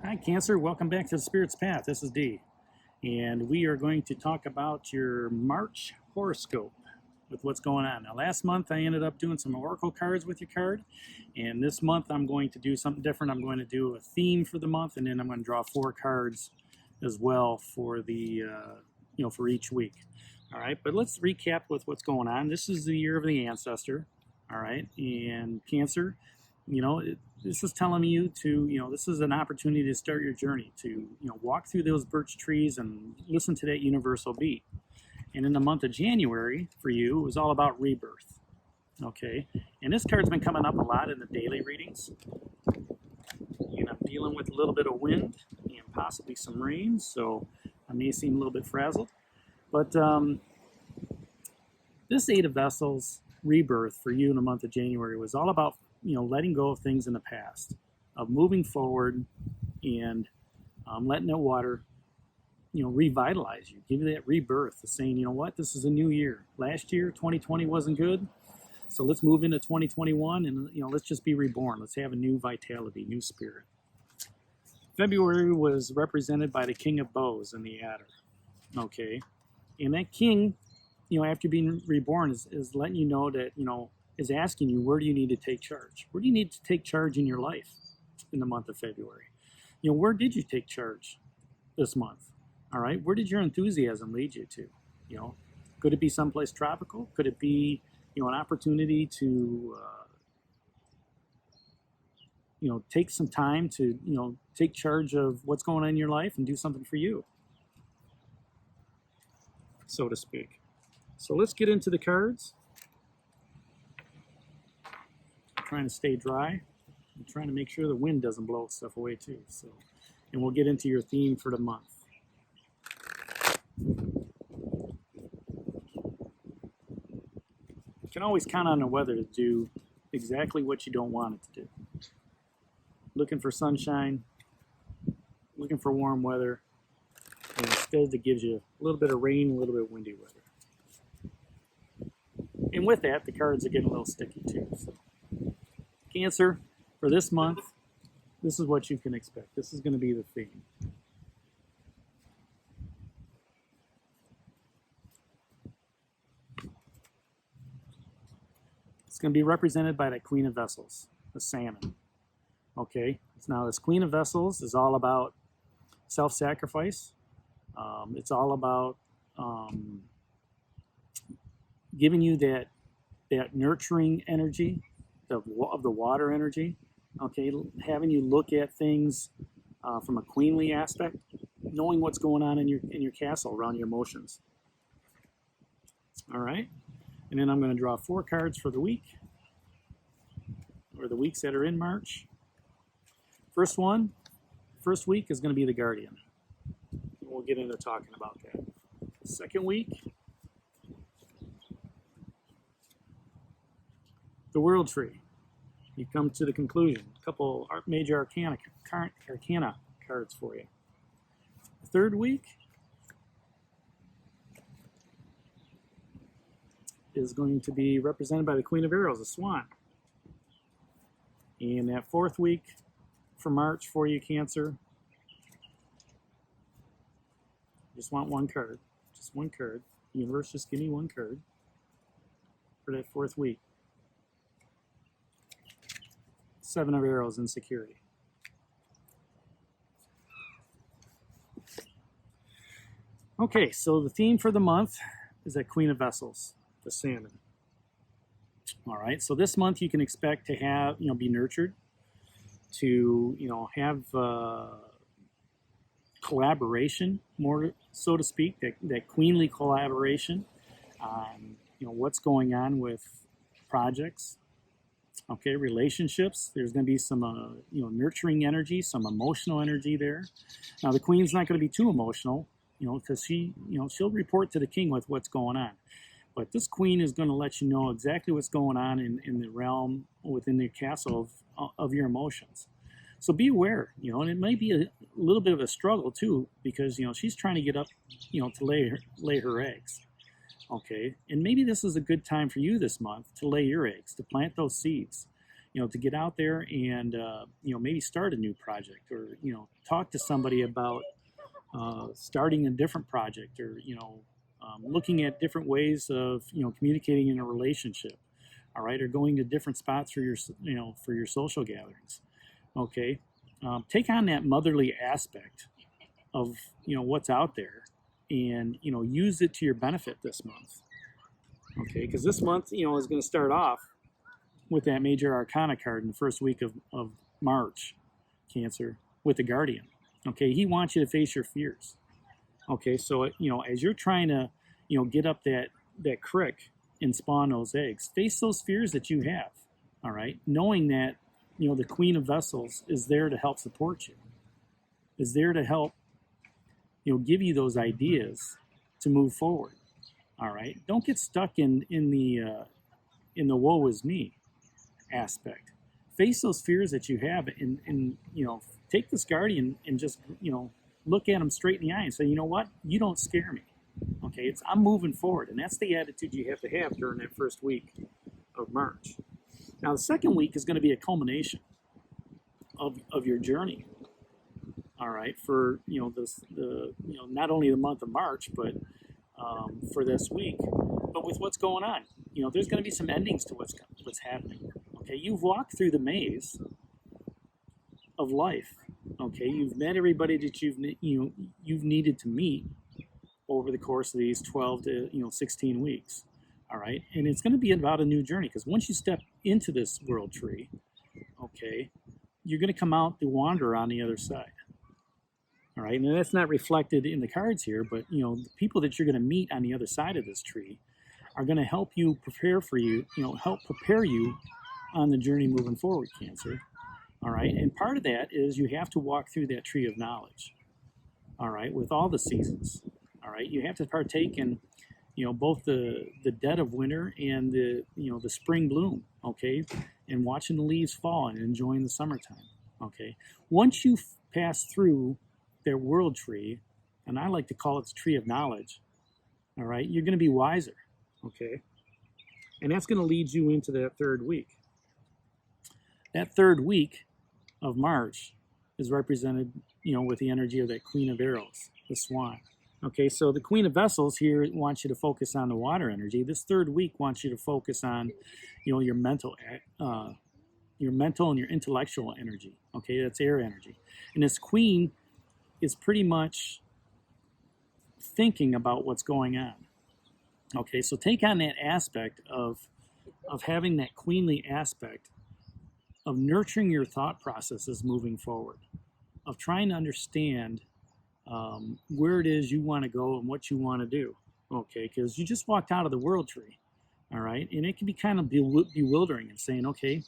Hi, Cancer. Welcome back to the Spirit's Path. This is Dee, and we are going to talk about your March horoscope with what's going on. Now, last month I ended up doing some oracle cards with your card, and this month I'm going to do something different. I'm going to do a theme for the month, and then I'm going to draw 4 cards as well for the for each week. All right, but let's recap with what's going on. This is the year of the ancestor. All right, and Cancer, this is telling you to, this is an opportunity to start your journey, to, walk through those birch trees and listen to that universal beat. And in the month of January, for you, it was all about rebirth. Okay, and this card's been coming up a lot in the daily readings. And I'm dealing with a little bit of wind and possibly some rain, so I may seem a little bit frazzled. But this Eight of Vessels rebirth for you in the month of January was all about letting go of things in the past, of moving forward and letting that water, revitalize you, give you that rebirth, of saying, this is a new year. Last year, 2020 wasn't good, so let's move into 2021 and, let's just be reborn. Let's have a new vitality, new spirit. February was represented by the King of Bows and the Adder, okay? And that king, after being reborn is letting you know that, is asking you, where do you need to take charge? Where do you need to take charge in your life in the month of February? Where did you take charge this month? All right, where did your enthusiasm lead you to? Could it be someplace tropical? Could it be, an opportunity to, take some time to, take charge of what's going on in your life and do something for you, so to speak. So let's get into the cards. Trying to stay dry. I'm trying to make sure the wind doesn't blow stuff away too. So, and we'll get into your theme for the month. You can always count on the weather to do exactly what you don't want it to do. Looking for sunshine, looking for warm weather, and instead it gives you a little bit of rain, a little bit of windy weather. And with that, the cards are getting a little sticky too. So. Cancer, for this month, this is what you can expect. This is going to be the theme. It's going to be represented by the Queen of Vessels, the salmon. Okay, now this Queen of Vessels is all about self-sacrifice. It's all about giving you that nurturing energy of the water energy, okay, having you look at things from a queenly aspect, knowing what's going on in your castle around your emotions. All right, and then I'm going to draw 4 cards for the week, or the weeks that are in March. First week is going to be the Guardian. We'll get into talking about that. Second week, the World Tree. You come to the conclusion. A couple major arcana cards for you. The third week is going to be represented by the Queen of Arrows, the Swan. And that 4th week for March for you, Cancer, just want 1 card. Just 1 card. The universe, just give me 1 card for that 4th week. 7 of Arrows, insecurity. Okay, so the theme for the month is that Queen of Vessels, the salmon. All right, so this month you can expect to have, be nurtured, to, have collaboration, more so to speak, that queenly collaboration on, what's going on with projects. Okay, relationships. There's going to be some, nurturing energy, some emotional energy there. Now, the Queen's not going to be too emotional, because she'll report to the King with what's going on. But this Queen is going to let you know exactly what's going on in the realm within the castle of your emotions. So be aware, and it may be a little bit of a struggle too, because she's trying to get up, to lay her eggs. Okay, and maybe this is a good time for you this month to lay your eggs, to plant those seeds. to get out there and, maybe start a new project, or, talk to somebody about starting a different project, or, looking at different ways of, communicating in a relationship, all right, or going to different spots for your social gatherings, okay? Take on that motherly aspect of, what's out there, and, use it to your benefit this month, okay? Because this month, is going to start off with that major arcana card in the first week of March, Cancer, with the Guardian. Okay, he wants you to face your fears. Okay, so as you're trying to get up that crick and spawn those eggs, face those fears that you have. All right, knowing that the Queen of Vessels is there to help support you, is there to help give you those ideas to move forward. All right, don't get stuck in the woe is me aspect. Face those fears that you have, and take this Guardian and just look at them straight in the eye and say, you know what, you don't scare me. Okay, I'm moving forward, and that's the attitude you have to have during that first week of March. Now the second week is going to be a culmination of your journey. All right, for not only the month of March, but for this week, but with what's going on, there's going to be some endings to what's happening. Okay, you've walked through the maze of life. Okay, you've met everybody that you've needed to meet over the course of these 12 to 16 weeks. All right, and it's going to be about a new journey, because once you step into this world tree, okay, you're going to come out the wanderer on the other side. All right, and that's not reflected in the cards here, but the people that you're going to meet on the other side of this tree are going to help you help prepare you on the journey moving forward, Cancer. All right, and part of that is you have to walk through that tree of knowledge. All right, with all the seasons. All right, you have to partake in both the dead of winter and the spring bloom. Okay, and watching the leaves fall and enjoying the summertime. Okay, once you pass through their world tree, and I like to call it the tree of knowledge, all right, you're going to be wiser, okay? And that's going to lead you into that third week. That third week of March is represented, with the energy of that Queen of Arrows, the Swan. Okay, so the Queen of Vessels here wants you to focus on the water energy. This third week wants you to focus on, your mental and your intellectual energy. Okay, that's air energy. And this Queen is pretty much thinking about what's going on. Okay, so take on that aspect of having that queenly aspect of nurturing your thought processes moving forward, of trying to understand where it is you want to go and what you want to do. Okay, because you just walked out of the world tree. All right, and it can be kind of bewildering and saying, okay,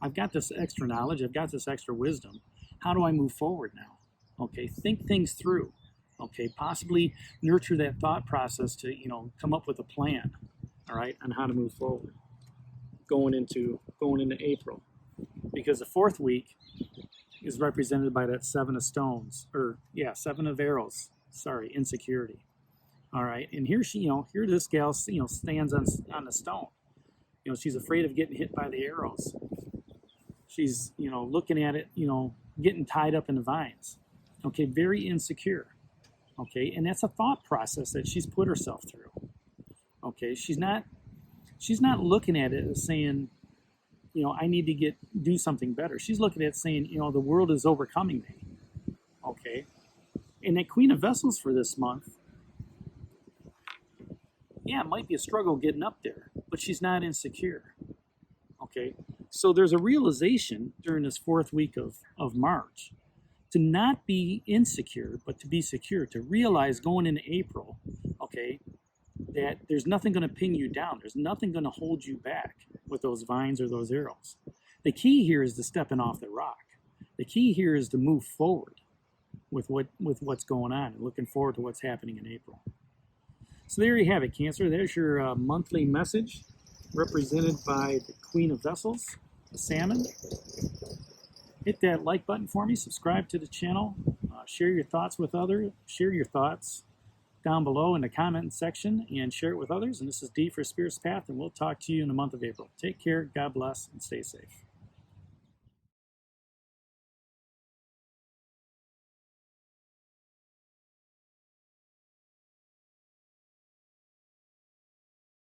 I've got this extra knowledge, I've got this extra wisdom. How do I move forward now? Okay, think things through. Okay, possibly nurture that thought process to come up with a plan. All right, on how to move forward going into April, because the fourth week is represented by that Seven of Stones, Seven of Arrows. Sorry, insecurity. All right, and here this gal stands on the stone. She's afraid of getting hit by the arrows. She's looking at it, getting tied up in the vines. Okay, very insecure. Okay, and that's a thought process that she's put herself through. Okay, she's not looking at it as saying, I need to do something better. She's looking at it saying, the world is overcoming me. Okay, and that Queen of Vessels for this month, it might be a struggle getting up there, but she's not insecure. Okay, so there's a realization during this fourth week of March to not be insecure, but to be secure, to realize going into April, okay, that there's nothing going to pin you down. There's nothing going to hold you back with those vines or those arrows. The key here is to stepping off the rock. The key here is to move forward with what's going on and looking forward to what's happening in April. So there you have it, Cancer. There's your monthly message represented by the Queen of Vessels, the salmon. Hit that like button for me, subscribe to the channel, share your thoughts with others, share your thoughts down below in the comment section and share it with others. And this is D for Spirit's Path, and we'll talk to you in the month of April. Take care, God bless, and stay safe.